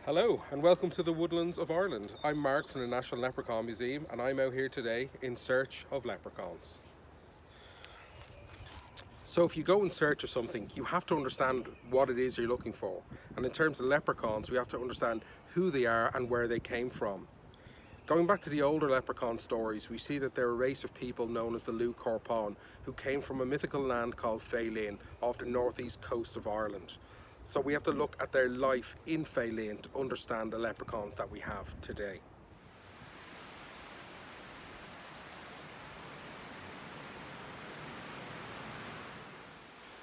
Hello and welcome to the woodlands of Ireland. I'm Mark from the National Leprechaun Museum and I'm out here today in search of leprechauns. So if you go in search of something, you have to understand what it is you're looking for. And in terms of leprechauns, we have to understand who they are and where they came from. Going back to the older leprechaun stories, we see that they're a race of people known as the Leprechauns who came from a mythical land called Faelin off the northeast coast of Ireland. So we have to look at their life in Faelin to understand the leprechauns that we have today.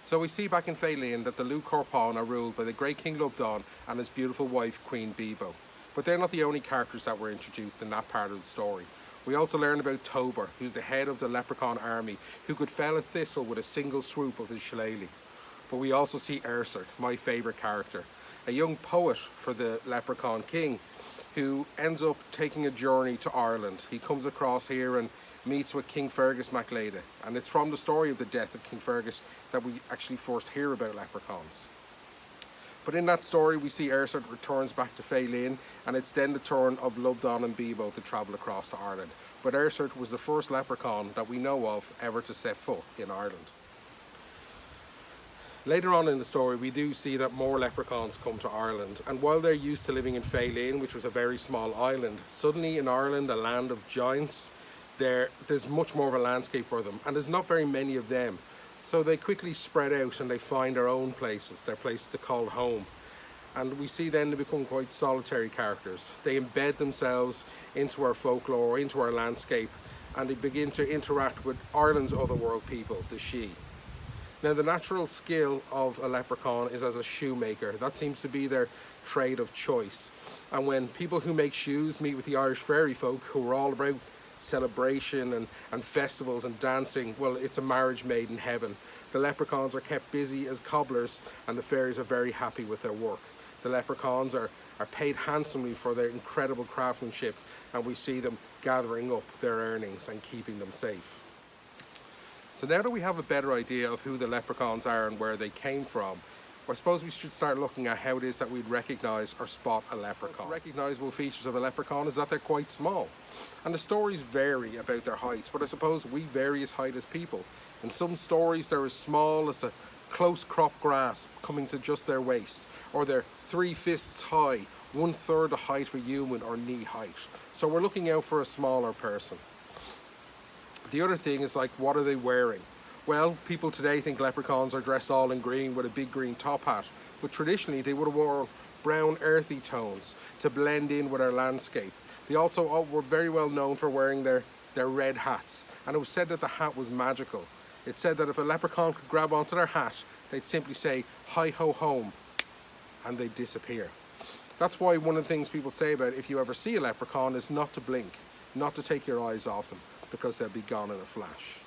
So we see back in Faelin that the Leprechauns are ruled by the great King Lubdan and his beautiful wife Queen Bebo. But they're not the only characters that were introduced in that part of the story. We also learn about Tober, who's the head of the leprechaun army, who could fell a thistle with a single swoop of his shillelagh. But we also see Ersert, my favourite character, a young poet for the leprechaun king, who ends up taking a journey to Ireland. He comes across here and meets with King Fergus MacLeod, and it's from the story of the death of King Fergus that we actually first hear about leprechauns. But in that story we see Ersert returns back to Faelin, and it's then the turn of Lubdan and Bebo to travel across to Ireland. But Ersert was the first leprechaun that we know of ever to set foot in Ireland. Later on in the story we do see that more leprechauns come to Ireland, and while they're used to living in Faelin, which was a very small island, suddenly in Ireland, a land of giants, there's much more of a landscape for them, and there's not very many of them. So they quickly spread out and they find their own places, their places to call home. And we see then they become quite solitary characters. They embed themselves into our folklore, into our landscape, and they begin to interact with Ireland's otherworld people, the Sidhe. Now the natural skill of a leprechaun is as a shoemaker. That seems to be their trade of choice. And when people who make shoes meet with the Irish fairy folk, who are all about celebration and festivals and dancing, well, it's a marriage made in heaven. The leprechauns are kept busy as cobblers, and the fairies are very happy with their work. The leprechauns are paid handsomely for their incredible craftsmanship, and we see them gathering up their earnings and keeping them safe. So now that we have a better idea of who the leprechauns are and where they came from, I suppose we should start looking at how it is that we'd recognise or spot a leprechaun. Recognisable features of a leprechaun is that they're quite small. And the stories vary about their heights, but I suppose we vary as height as people. In some stories they're as small as the close cropped grass coming to just their waist, or they're 3 fists high, 1/3 the height of a human or knee height. So we're looking out for a smaller person. The other thing is, like, what are they wearing? Well, people today think leprechauns are dressed all in green with a big green top hat, but traditionally they would have worn brown earthy tones to blend in with our landscape. They also were very well known for wearing their red hats, and it was said that the hat was magical. It said that if a leprechaun could grab onto their hat, they'd simply say, "Hi ho home," and they'd disappear. That's why one of the things people say about if you ever see a leprechaun is not to blink, not to take your eyes off them, because they'll be gone in a flash.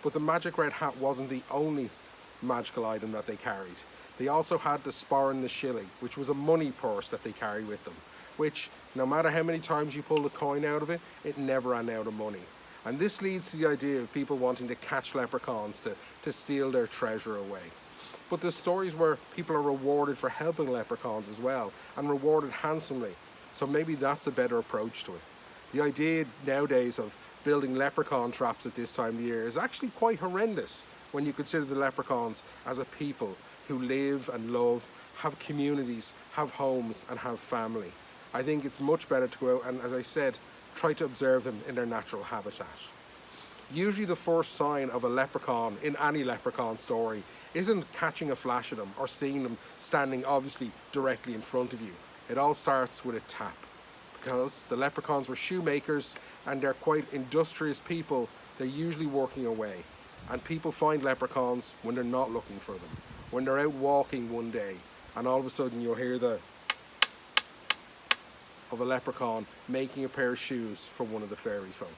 But the magic red hat wasn't the only magical item that they carried. They also had the sporran na shilling, which was a money purse that they carried with them, which, no matter how many times you pulled a coin out of it, it never ran out of money. And this leads to the idea of people wanting to catch leprechauns to steal their treasure away. But there's stories where people are rewarded for helping leprechauns as well, and rewarded handsomely. So maybe that's a better approach to it. The idea nowadays of building leprechaun traps at this time of the year is actually quite horrendous when you consider the leprechauns as a people who live and love, have communities, have homes and have family. I think it's much better to go out and, as I said, try to observe them in their natural habitat. Usually the first sign of a leprechaun in any leprechaun story isn't catching a flash of them or seeing them standing obviously directly in front of you. It all starts with a tap. Because the leprechauns were shoemakers and they're quite industrious people, they're usually working away. And people find leprechauns when they're not looking for them. When they're out walking one day and all of a sudden you'll hear the of a leprechaun making a pair of shoes for one of the fairy folk.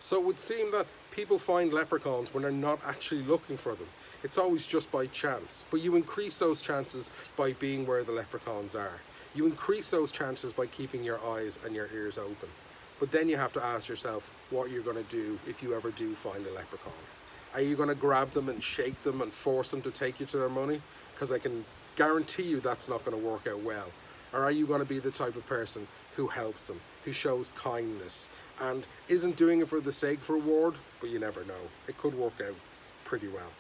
So it would seem that people find leprechauns when they're not actually looking for them. It's always just by chance, but you increase those chances by being where the leprechauns are. You increase those chances by keeping your eyes and your ears open. But then you have to ask yourself what you're going to do if you ever do find a leprechaun. Are you going to grab them and shake them and force them to take you to their money? Because I can guarantee you that's not going to work out well. Or are you going to be the type of person who helps them, who shows kindness, and isn't doing it for the sake of reward? But you never know. It could work out pretty well.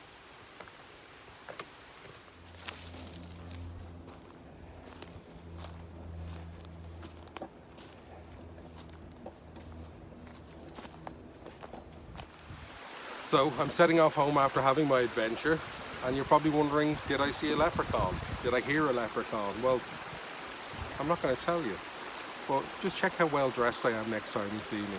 So I'm setting off home after having my adventure, and you're probably wondering, did I see a leprechaun? Did I hear a leprechaun? Well, I'm not going to tell you, but just check how well dressed I am next time you see me.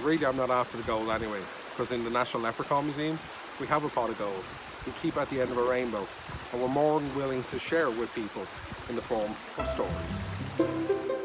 Really, I'm not after the gold anyway, because in the National Leprechaun Museum, we have a pot of gold we keep at the end of a rainbow, and we're more than willing to share it with people in the form of stories.